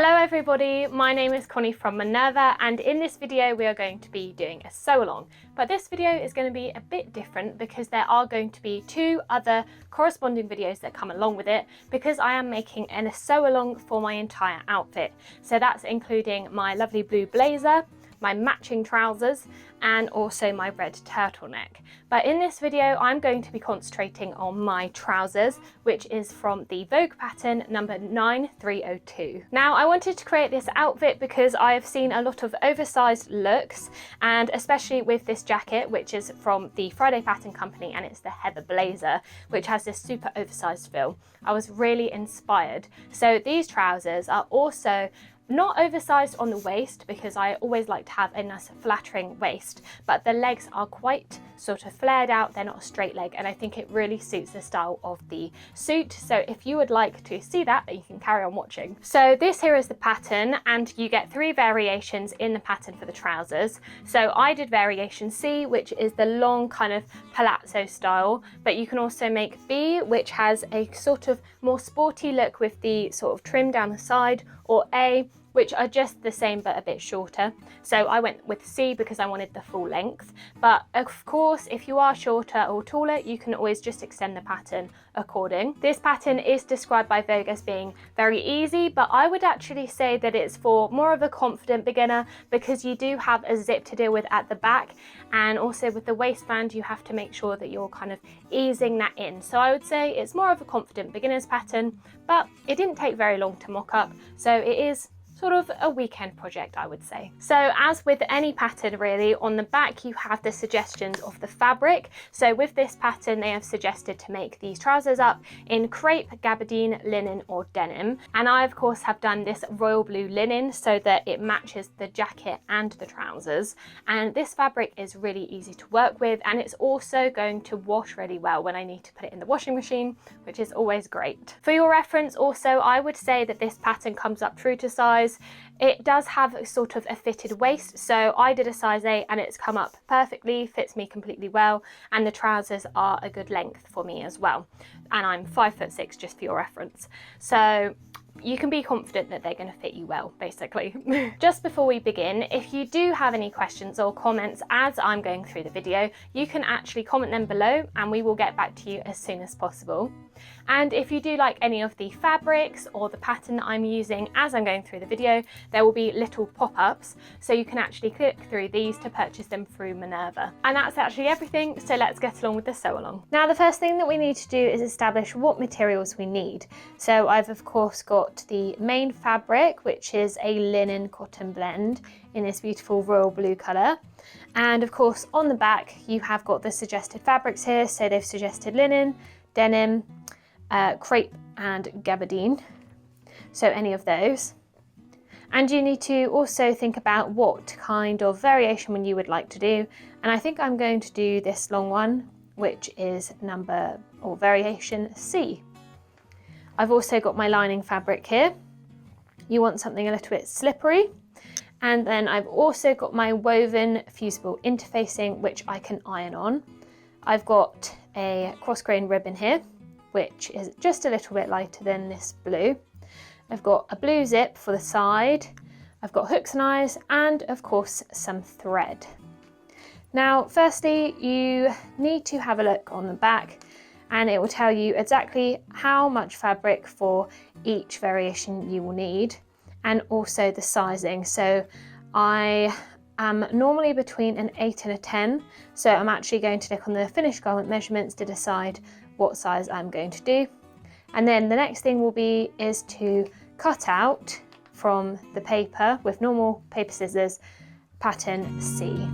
Hello everybody, my name is Connie from Minerva, and in this video we are going to be doing a sew along. But this video is going to be a bit different because there are going to be two other corresponding videos that come along with it, because I am making a sew along for my entire outfit. So that's including my lovely blue blazer, my matching trousers, and also my red turtleneck. But in this video I'm going to be concentrating on my trousers, which is from the Vogue pattern number 9302. Now I wanted to create this outfit because I have seen a lot of oversized looks, and especially with this jacket, which is from the Friday Pattern Company, and it's the Heather blazer, which has this super oversized feel. I was really inspired. So these trousers are also not oversized on the waist, because I always like to have a nice flattering waist, but the legs are quite sort of flared out. They're not a straight leg, and I think it really suits the style of the suit. So if you would like to see that, you can carry on watching. So this here is the pattern, and you get 3 variations in the pattern for the trousers. So I did variation C, which is the long kind of palazzo style, but you can also make B, which has a sort of more sporty look with the sort of trim down the side, or A, which are just the same but a bit shorter. So I went with C because I wanted the full length. But of course, if you are shorter or taller, you can always just extend the pattern according. This pattern is described by Vogue as being very easy, but I would actually say that it's for more of a confident beginner, because you do have a zip to deal with at the back, and also with the waistband you have to make sure that you're kind of easing that in. So I would say it's more of a confident beginner's pattern, but it didn't take very long to mock up, so it is sort of a weekend project, I would say. So as with any pattern really, on the back you have the suggestions of the fabric. So with this pattern they have suggested to make these trousers up in crepe, gabardine, linen or denim, and I of course have done this royal blue linen so that it matches the jacket and the trousers. And this fabric is really easy to work with, and it's also going to wash really well when I need to put it in the washing machine, which is always great. For your reference also, I would say that this pattern comes up true to size. It does have sort of a fitted waist, so I did a size 8 and it's come up perfectly, fits me completely well, and the trousers are a good length for me as well. And I'm 5'6", just for your reference. So you can be confident that they're going to fit you well, basically. Just before we begin, if you do have any questions or comments as I'm going through the video, you can actually comment them below and we will get back to you as soon as possible. And if you do like any of the fabrics or the pattern that I'm using as I'm going through the video, there will be little pop-ups, so you can actually click through these to purchase them through Minerva. And that's actually everything, so let's get along with the sew along. Now the first thing that we need to do is establish what materials we need. So I've of course got the main fabric, which is a linen cotton blend in this beautiful royal blue colour. And of course on the back you have got the suggested fabrics here, so they've suggested linen, denim, crepe and gabardine, so any of those. And you need to also think about what kind of variation you would like to do, and I think I'm going to do this long one, which is variation C. I've also got my lining fabric here. You want something a little bit slippery, and then I've also got my woven fusible interfacing, which I can iron on. I've got a cross grain ribbon here, which is just a little bit lighter than this blue. I've got a blue zip for the side, I've got hooks and eyes, and of course some thread. Now firstly you need to have a look on the back, and it will tell you exactly how much fabric for each variation you will need, and also the sizing. So I am normally between an 8 and a 10, so I'm actually going to look on the finished garment measurements to decide what size I'm going to do. And then the next thing will be is to cut out from the paper with normal paper scissors pattern C.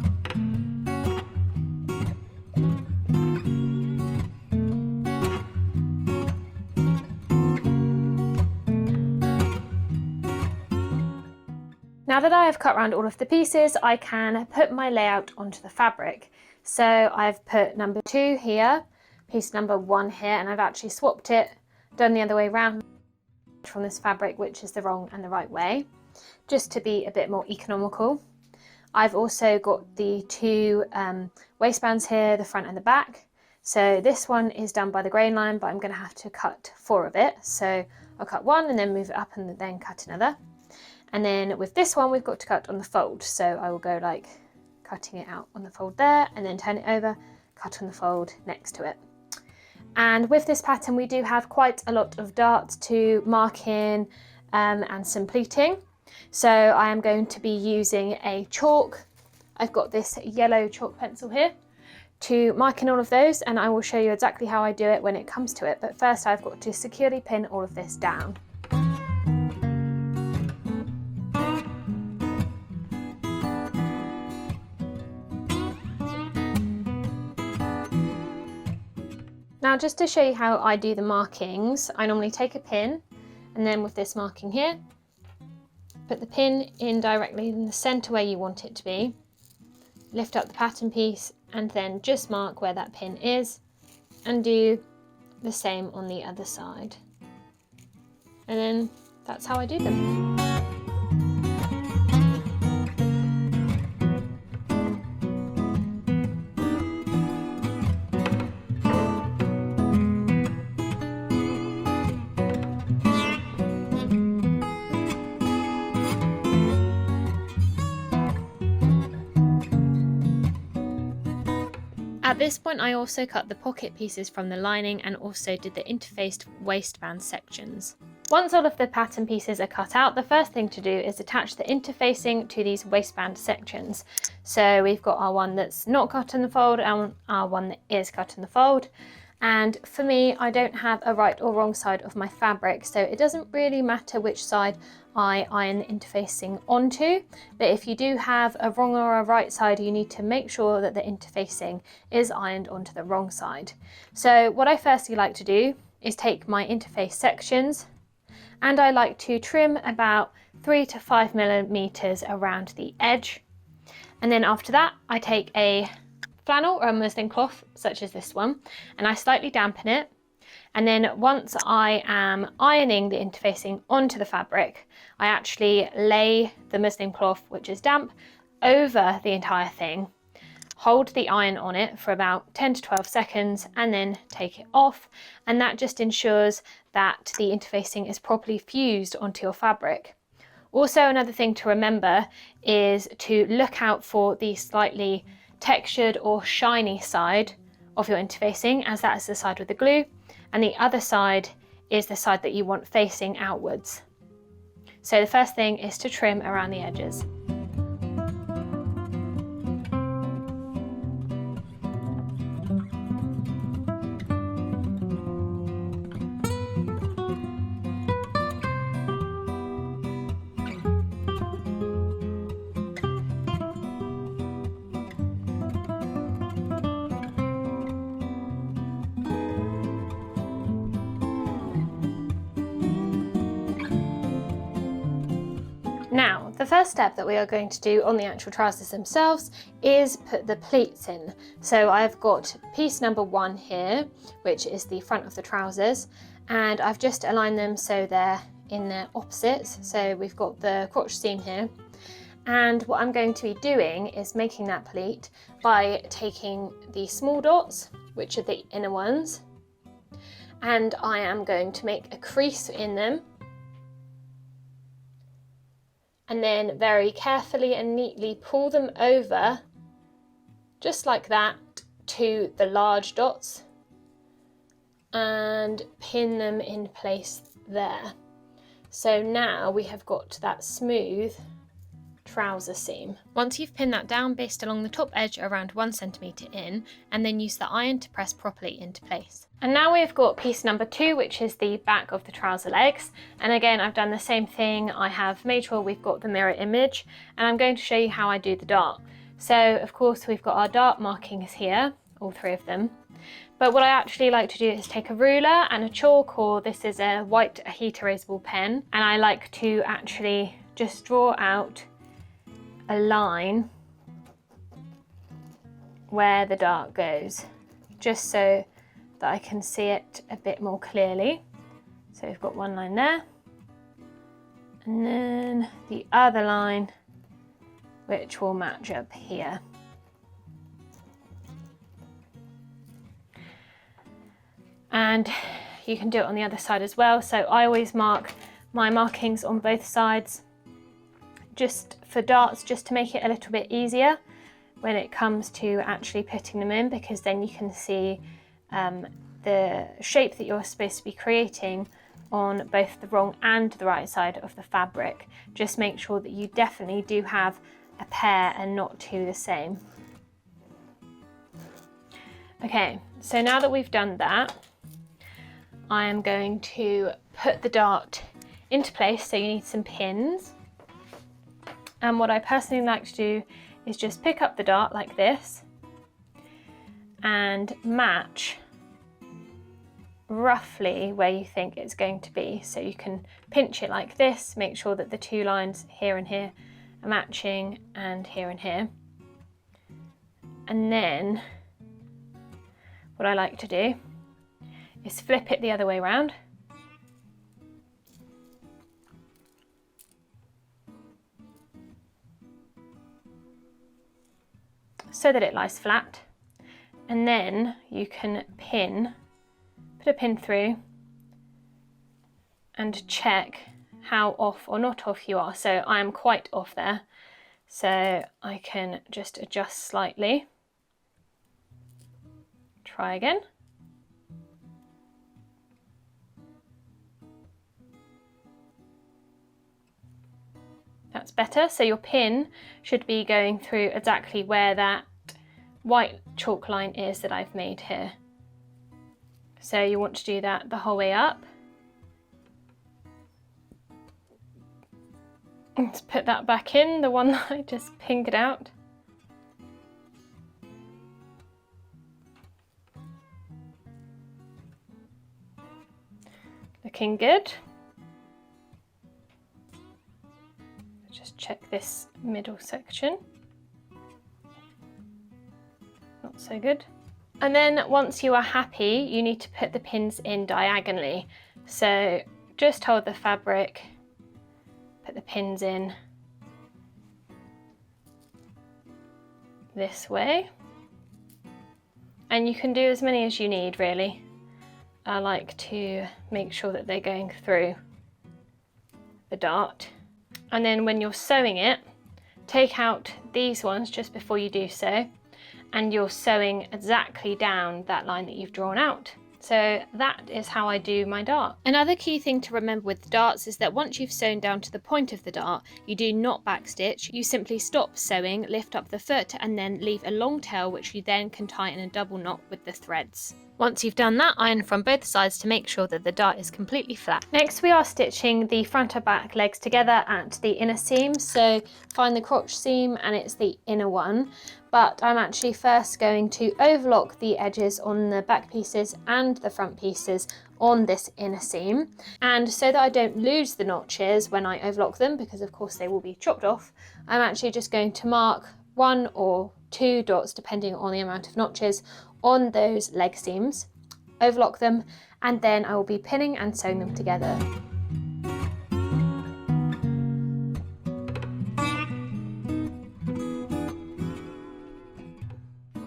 Now that I have cut around all of the pieces, I can put my layout onto the fabric. So I've put number 2 here, piece number 1 here, and I've actually swapped it, done the other way around from this fabric, which is the wrong and the right way, just to be a bit more economical. I've also got the 2 waistbands here, the front and the back. So this one is done by the grain line, but I'm going to have to cut 4 of it. So I'll cut 1 and then move it up and then cut another. And then with this one, we've got to cut on the fold. So I will go like cutting it out on the fold there, and then turn it over, cut on the fold next to it. And with this pattern, we do have quite a lot of darts to mark in and some pleating. So I am going to be using a chalk. I've got this yellow chalk pencil here to mark in all of those, and I will show you exactly how I do it when it comes to it. But first I've got to securely pin all of this down. Now, just to show you how I do the markings, I normally take a pin, and then with this marking here, put the pin in directly in the centre where you want it to be, lift up the pattern piece, and then just mark where that pin is, and do the same on the other side. And then that's how I do them. At this point, I also cut the pocket pieces from the lining and also did the interfaced waistband sections. Once all of the pattern pieces are cut out, the first thing to do is attach the interfacing to these waistband sections. So we've got our one that's not cut in the fold and our one that is cut in the fold. And for me, I don't have a right or wrong side of my fabric, so it doesn't really matter which side I iron the interfacing onto. But if you do have a wrong or a right side, you need to make sure that the interfacing is ironed onto the wrong side. So what I firstly like to do is take my interface sections, and I like to trim about 3 to 5 millimeters around the edge. And then after that, I take a flannel or a muslin cloth such as this one, and I slightly dampen it, and then once I am ironing the interfacing onto the fabric, I actually lay the muslin cloth, which is damp, over the entire thing, hold the iron on it for about 10 to 12 seconds, and then take it off, and that just ensures that the interfacing is properly fused onto your fabric. Also, another thing to remember is to look out for the slightly textured or shiny side of your interfacing, as that is the side with the glue, and the other side is the side that you want facing outwards. So the first thing is to trim around the edges. Now, the first step that we are going to do on the actual trousers themselves is put the pleats in. So I've got piece number 1 here, which is the front of the trousers, and I've just aligned them so they're in their opposites. So we've got the crotch seam here, and what I'm going to be doing is making that pleat by taking the small dots, which are the inner ones, and I am going to make a crease in them, and then very carefully and neatly pull them over, just like that, to the large dots, and pin them in place there. So now we have got that smooth trouser seam. Once you've pinned that down, baste along the top edge around 1 centimeter in, and then use the iron to press properly into place. And now we've got piece number 2, which is the back of the trouser legs. And again, I've done the same thing. I have made sure we've got the mirror image, and I'm going to show you how I do the dart. So of course we've got our dart markings here, all 3 of them. But what I actually like to do is take a ruler and a chalk, or this is a white heat erasable pen, and I like to actually just draw out a line where the dart goes, just so that I can see it a bit more clearly. So we've got one line there, and then the other line which will match up here. And you can do it on the other side as well. So I always mark my markings on both sides, just for darts, just to make it a little bit easier when it comes to actually putting them in, because then you can see the shape that you're supposed to be creating on both the wrong and the right side of the fabric. Just make sure that you definitely do have a pair and not two the same. Okay, so now that we've done that, I am going to put the dart into place. So you need some pins. And what I personally like to do is just pick up the dart like this and match roughly where you think it's going to be. So you can pinch it like this, make sure that the two lines here and here are matching, and here and here. And then what I like to do is flip it the other way around. So that it lies flat, and then you can put a pin through and check how off or not off you are. So I am quite off there, so I can just adjust slightly. Try again. That's better. So your pin should be going through exactly where that white chalk line is that I've made here. So you want to do that the whole way up. Let's put that back in, the one that I just pinned out. Looking good. Just check this middle section. Not so good. And then once you are happy, you need to put the pins in diagonally. So just hold the fabric, put the pins in this way. And you can do as many as you need, really. I like to make sure that they're going through the dart. And then when you're sewing it, take out these ones just before you do so, and you're sewing exactly down that line that you've drawn out. So that is how I do my dart. Another key thing to remember with the darts is that once you've sewn down to the point of the dart, you do not backstitch. You simply stop sewing, lift up the foot, and then leave a long tail, which you then can tie in a double knot with the threads. Once you've done that, iron from both sides to make sure that the dart is completely flat. Next, we are stitching the front and back legs together at the inner seam. So find the crotch seam, and it's the inner one. But I'm actually first going to overlock the edges on the back pieces and the front pieces on this inner seam. And so that I don't lose the notches when I overlock them, because of course they will be chopped off, I'm actually just going to mark 1 or 2 dots, depending on the amount of notches, on those leg seams, overlock them, and then I will be pinning and sewing them together.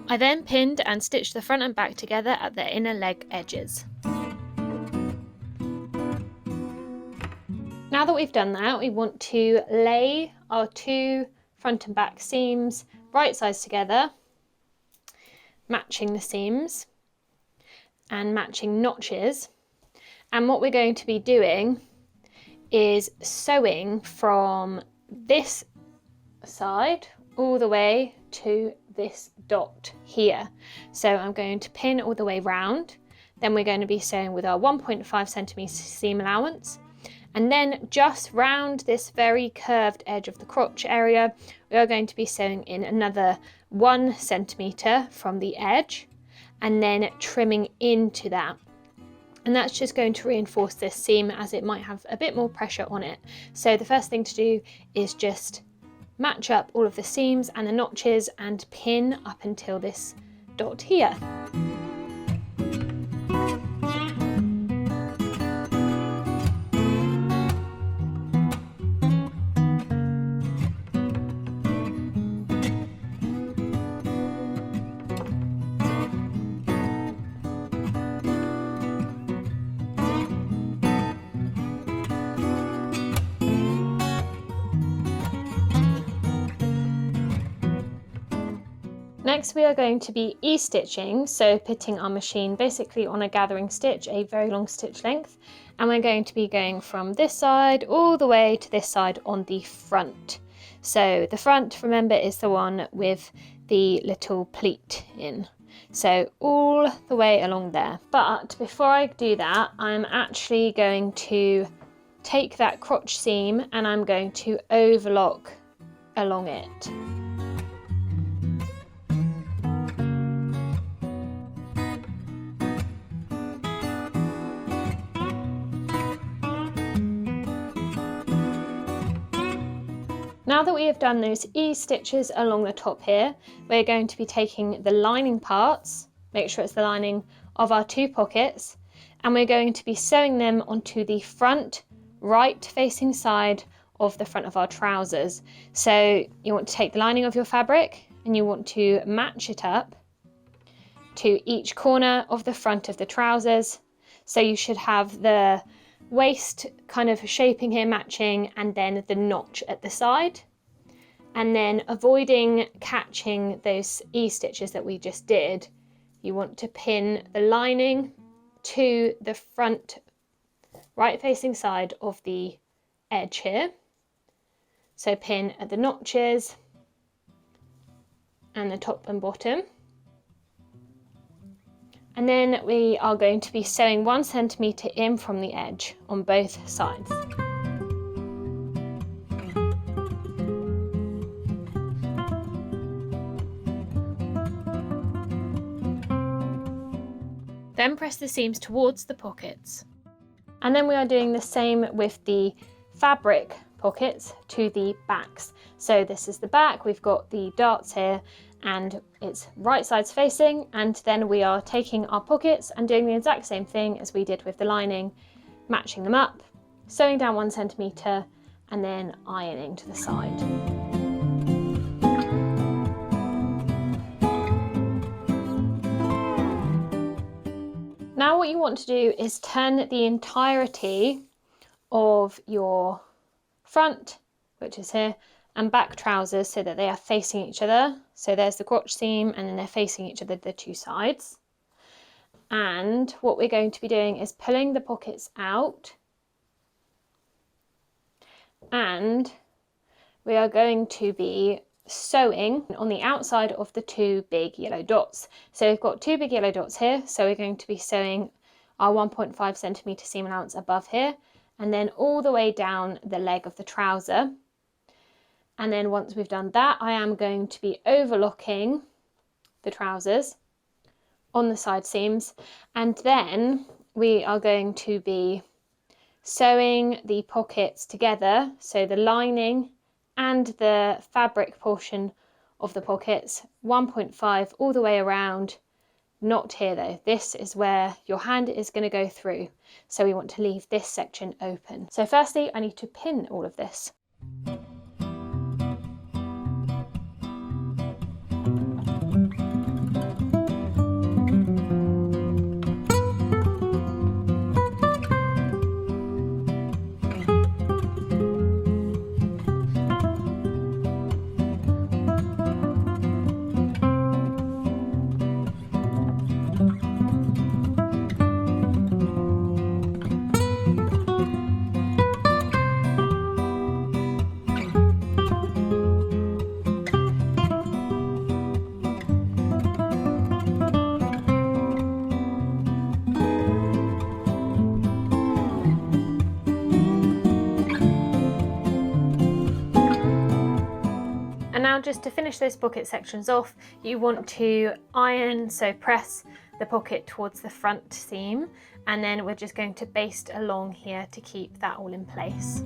I then pinned and stitched the front and back together at the inner leg edges. Now that we've done that, we want to lay our 2 front and back seams right sides together, matching the seams and matching notches. And what we're going to be doing is sewing from this side all the way to this dot here. So I'm going to pin all the way round, then we're going to be sewing with our 1.5 centimeter seam allowance, and then just round this very curved edge of the crotch area, we are going to be sewing in another 1 centimeter from the edge, and then trimming into that. And that's just going to reinforce this seam, as it might have a bit more pressure on it. So the first thing to do is just match up all of the seams and the notches and pin up until this dot here. Next we are going to be e-stitching, so putting our machine basically on a gathering stitch, a very long stitch length, and we're going to be going from this side all the way to this side on the front. So the front, remember, is the one with the little pleat in. So all the way along there. But before I do that, I'm actually going to take that crotch seam and I'm going to overlock along it. Now that we have done those E-stitches along the top here, we're going to be taking the lining parts, make sure it's the lining of our two pockets, and we're going to be sewing them onto the front right facing side of the front of our trousers. So you want to take the lining of your fabric and you want to match it up to each corner of the front of the trousers. So you should have the waist kind of shaping here matching, and then the notch at the side, and then avoiding catching those E-stitches that we just did, you want to pin the lining to the front right facing side of the edge here. So pin at the notches and the top and bottom. And then we are going to be sewing 1 centimetre in from the edge on both sides. Then press the seams towards the pockets. And then we are doing the same with the fabric pockets to the backs. So this is the back, we've got the darts here, and it's right sides facing, and then we are taking our pockets and doing the exact same thing as we did with the lining, matching them up, sewing down 1 centimetre and then ironing to the side. Now what you want to do is turn the entirety of your front, which is here, and back trousers so that they are facing each other. So there's the crotch seam and then they're facing each other, the two sides. And what we're going to be doing is pulling the pockets out, and we are going to be sewing on the outside of the two big yellow dots. So we've got two big yellow dots here, so we're going to be sewing our 1.5 centimetre seam allowance above here, and then all the way down the leg of the trouser. And then once we've done that, I am going to be overlocking the trousers on the side seams, and then we are going to be sewing the pockets together, so the lining and the fabric portion of the pockets, 1.5 all the way around. Not here though, this is where your hand is going to go through, so we want to leave this section open. So firstly I need to pin all of this. And now just to finish those pocket sections off, you want to iron, so press the pocket towards the front seam, and then we're just going to baste along here to keep that all in place.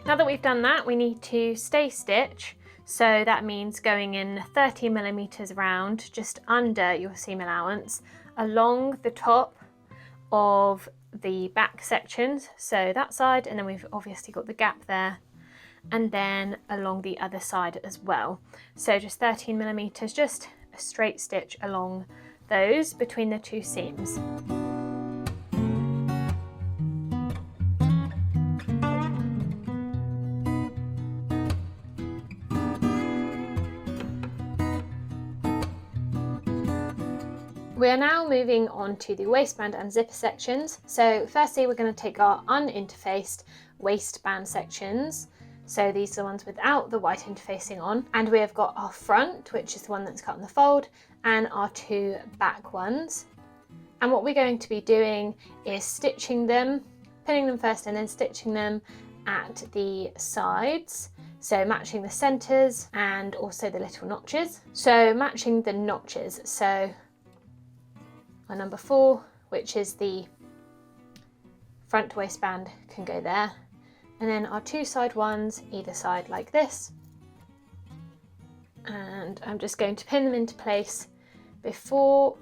Now that we've done that, we need to stay stitch, so that means going in 30 millimeters round, just under your seam allowance, along the top of the back sections, so that side, and then we've obviously got the gap there, and then along the other side as well. So just 13 millimeters, just a straight stitch along those between the two seams. We are now moving on to the waistband and zipper sections. So firstly, we're going to take our uninterfaced waistband sections. So these are the ones without the white interfacing on. And we have got our front, which is the one that's cut in the fold, and our two back ones. And what we're going to be doing is stitching them, pinning them first and then stitching them at the sides. So matching the centres and also the little notches. So matching the notches. So our number 4, which is the front waistband, can go there. And then our two side ones either side like this. And I'm just going to pin them into place before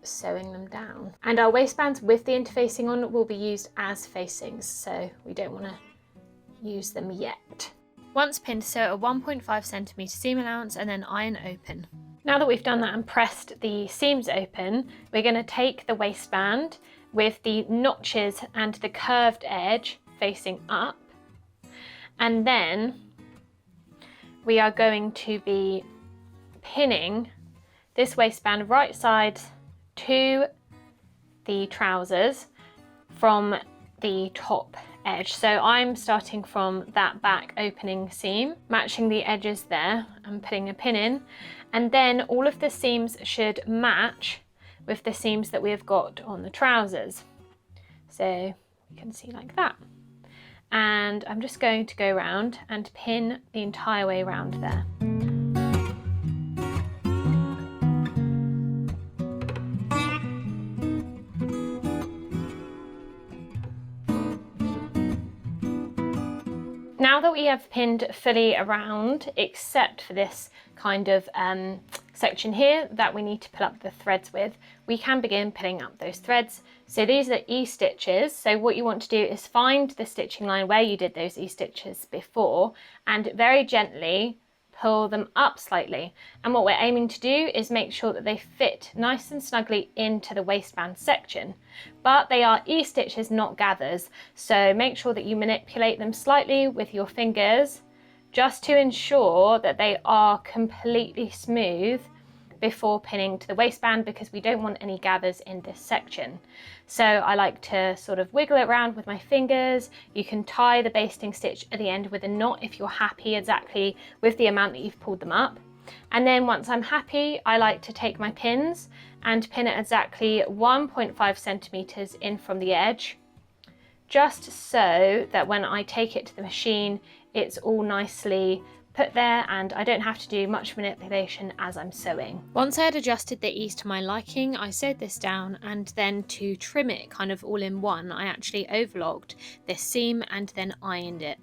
sewing them down. And our waistbands with the interfacing on will be used as facings, so we don't want to use them yet. Once pinned, sew a 1.5 centimetre seam allowance and then iron open. Now that we've done that and pressed the seams open, we're going to take the waistband with the notches and the curved edge facing up, and then we are going to be pinning this waistband right side to the trousers from the top edge. So I'm starting from that back opening seam, matching the edges there and putting a pin in, and then all of the seams should match with the seams that we have got on the trousers. So you can see like that. And I'm just going to go around and pin the entire way around there. Now that we have pinned fully around, except for this kind of section here that we need to pull up the threads with, we can begin pulling up those threads. So these are E-stitches. So what you want to do is find the stitching line where you did those E-stitches before and very gently pull them up slightly. And what we're aiming to do is make sure that they fit nice and snugly into the waistband section. But they are E-stitches, not gathers. So make sure that you manipulate them slightly with your fingers just to ensure that they are completely smooth before pinning to the waistband, because we don't want any gathers in this section. So I like to sort of wiggle it around with my fingers. You can tie the basting stitch at the end with a knot if you're happy exactly with the amount that you've pulled them up. And then once I'm happy, I like to take my pins and pin it exactly 1.5 centimeters in from the edge, just so that when I take it to the machine, it's all nicely put there and I don't have to do much manipulation as I'm sewing. Once I had adjusted the ease to my liking, I sewed this down, and then to trim it kind of all in one, I actually overlocked this seam and then ironed it.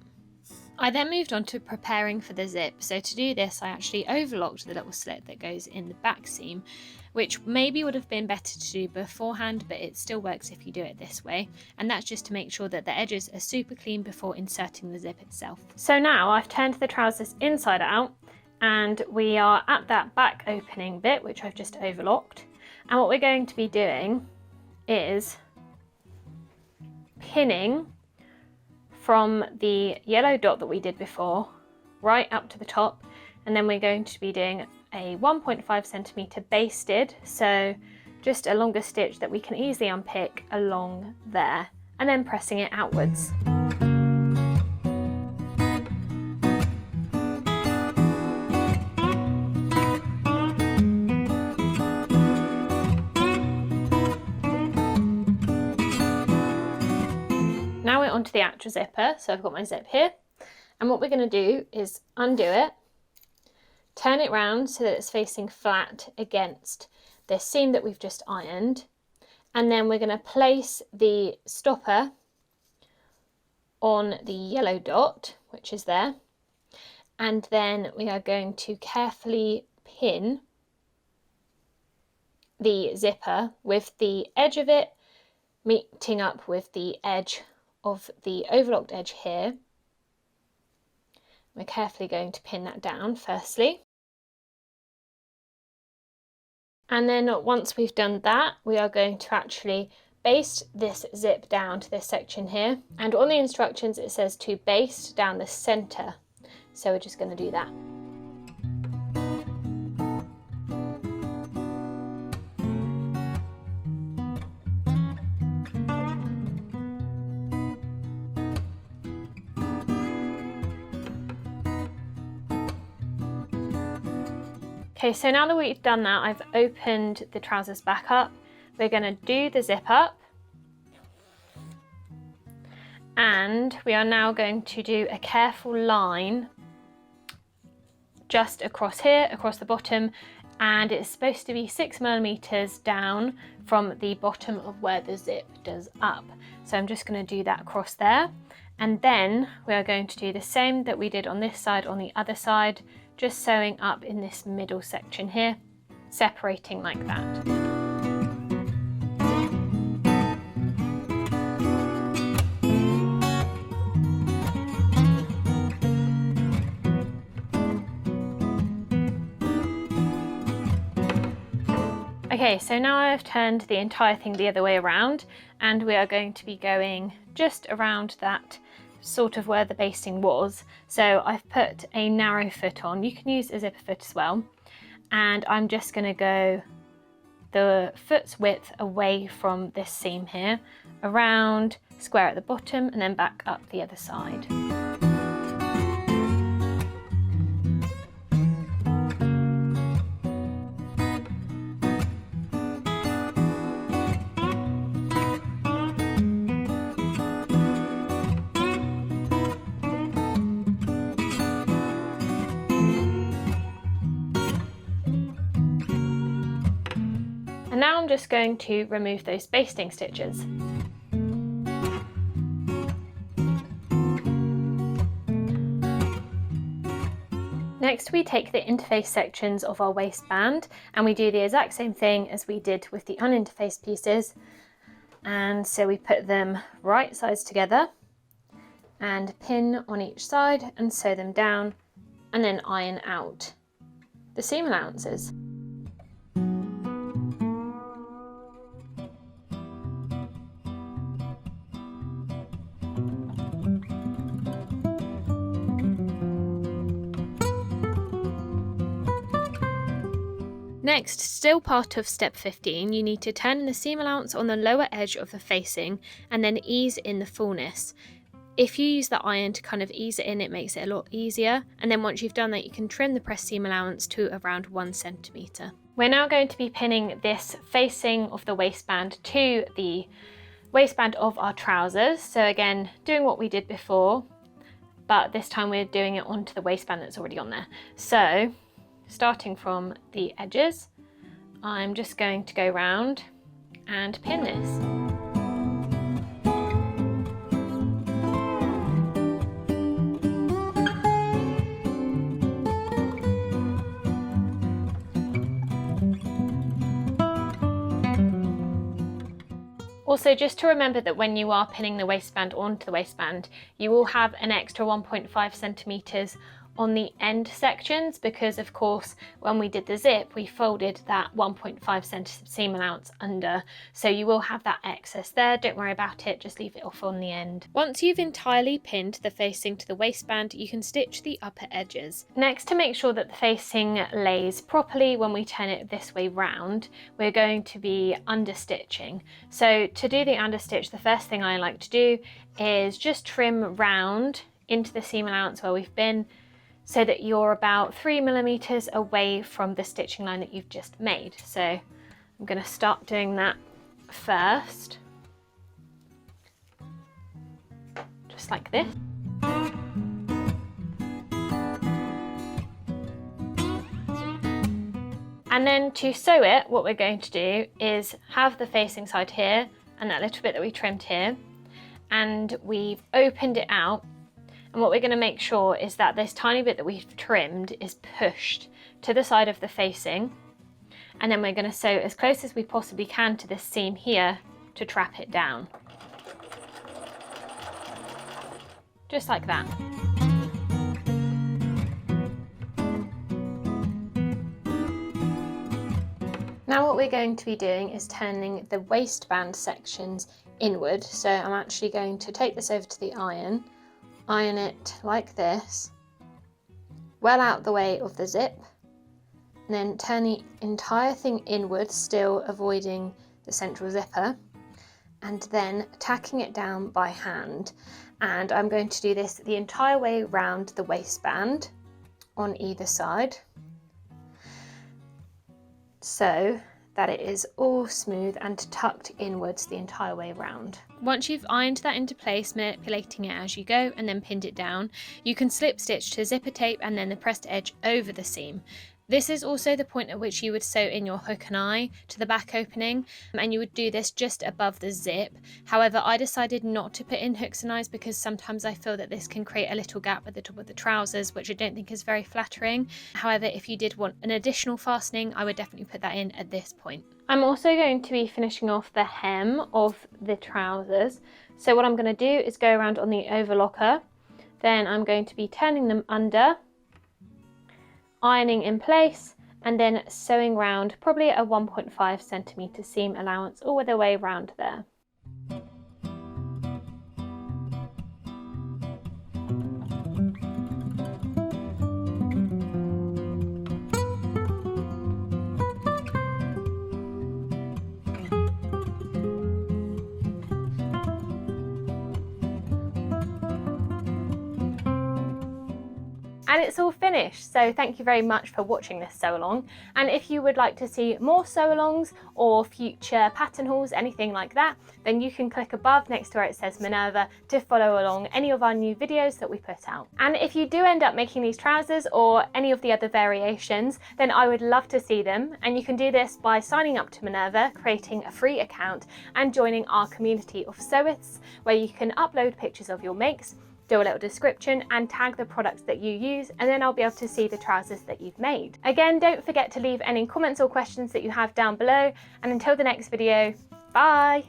I then moved on to preparing for the zip. So to do this, I actually overlocked the little slit that goes in the back seam, which maybe would have been better to do beforehand, but it still works if you do it this way. And that's just to make sure that the edges are super clean before inserting the zip itself. So now I've turned the trousers inside out and we are at that back opening bit, which I've just overlocked. And what we're going to be doing is pinning from the yellow dot that we did before right up to the top, and then we're going to be doing a 1.5 centimeter basted, so just a longer stitch that we can easily unpick along there, and then pressing it outwards. Now we're onto the actual zipper. So I've got my zip here, and what we're going to do is undo it, turn it round so that it's facing flat against this seam that we've just ironed, and then we're going to place the stopper on the yellow dot, which is there, and then we are going to carefully pin the zipper with the edge of it meeting up with the edge of the overlocked edge here. We're carefully going to pin that down firstly. And then once we've done that, we are going to actually baste this zip down to this section here. And on the instructions it says to baste down the center. So we're just going to do that. Okay, so now that we've done that, I've opened the trousers back up. We're going to do the zip up. And we are now going to do a careful line just across here, across the bottom, and it's supposed to be 6 millimeters down from the bottom of where the zip does up. So I'm just going to do that across there, and then we are going to do the same that we did on this side on the other side, just sewing up in this middle section here, separating like that. Okay, so now I've turned the entire thing the other way around, and we are going to be going just around that sort of where the basting was. So I've put a narrow foot on. You can use a zipper foot as well. And I'm just going to go the foot's width away from this seam here, around, square at the bottom, and then back up the other side. And now I'm just going to remove those basting stitches. Next we take the interface sections of our waistband and we do the exact same thing as we did with the uninterfaced pieces. And so we put them right sides together and pin on each side and sew them down and then iron out the seam allowances. Next, still part of step 15, you need to turn in the seam allowance on the lower edge of the facing and then ease in the fullness. If you use the iron to kind of ease it in, it makes it a lot easier. And then once you've done that, you can trim the press seam allowance to around 1 centimetre. We're now going to be pinning this facing of the waistband to the waistband of our trousers. So again, doing what we did before, but this time we're doing it onto the waistband that's already on there. So starting from the edges, I'm just going to go round and pin this. Also, just to remember that when you are pinning the waistband onto the waistband, you will have an extra 1.5 centimetres on the end sections, because of course when we did the zip we folded that 1.5 centimetre seam allowance under, so you will have that excess there. Don't worry about it, just leave it off on the end. Once you've entirely pinned the facing to the waistband, you can stitch the upper edges. Next, to make sure that the facing lays properly when we turn it this way round, we're going to be understitching. So to do the understitch, the first thing I like to do is just trim round into the seam allowance where we've been, so that you're about 3 millimeters away from the stitching line that you've just made. So I'm going to start doing that first, just like this. And then to sew it, what we're going to do is have the facing side here and that little bit that we trimmed here, and we've opened it out. And what we're going to make sure is that this tiny bit that we've trimmed is pushed to the side of the facing, and then we're going to sew as close as we possibly can to this seam here to trap it down. Just like that. Now what we're going to be doing is turning the waistband sections inward. So I'm actually going to take this over to the iron it like this, well out the way of the zip, and then turn the entire thing inward, still avoiding the central zipper, and then tacking it down by hand. And I'm going to do this the entire way round the waistband on either side. so that it is all smooth and tucked inwards the entire way around. Once you've ironed that into place, manipulating it as you go and then pinned it down, you can slip stitch to zipper tape and then the pressed edge over the seam. This is also the point at which you would sew in your hook and eye to the back opening, and you would do this just above the zip. However, I decided not to put in hooks and eyes because sometimes I feel that this can create a little gap at the top of the trousers, which I don't think is very flattering. However, if you did want an additional fastening, I would definitely put that in at this point. I'm also going to be finishing off the hem of the trousers. So what I'm going to do is go around on the overlocker, then I'm going to be turning them under, ironing in place, and then sewing round probably a 1.5 centimetre seam allowance all the way around there. And it's all finished, so thank you very much for watching this sew along. And if you would like to see more sew alongs or future pattern hauls, anything like that, then you can click above next to where it says Minerva to follow along any of our new videos that we put out. And if you do end up making these trousers or any of the other variations, then I would love to see them. And you can do this by signing up to Minerva, creating a free account and joining our community of sewists, where you can upload pictures of your makes, do a little description and tag the products that you use, and then I'll be able to see the trousers that you've made. Again, don't forget to leave any comments or questions that you have down below, and until the next video, bye!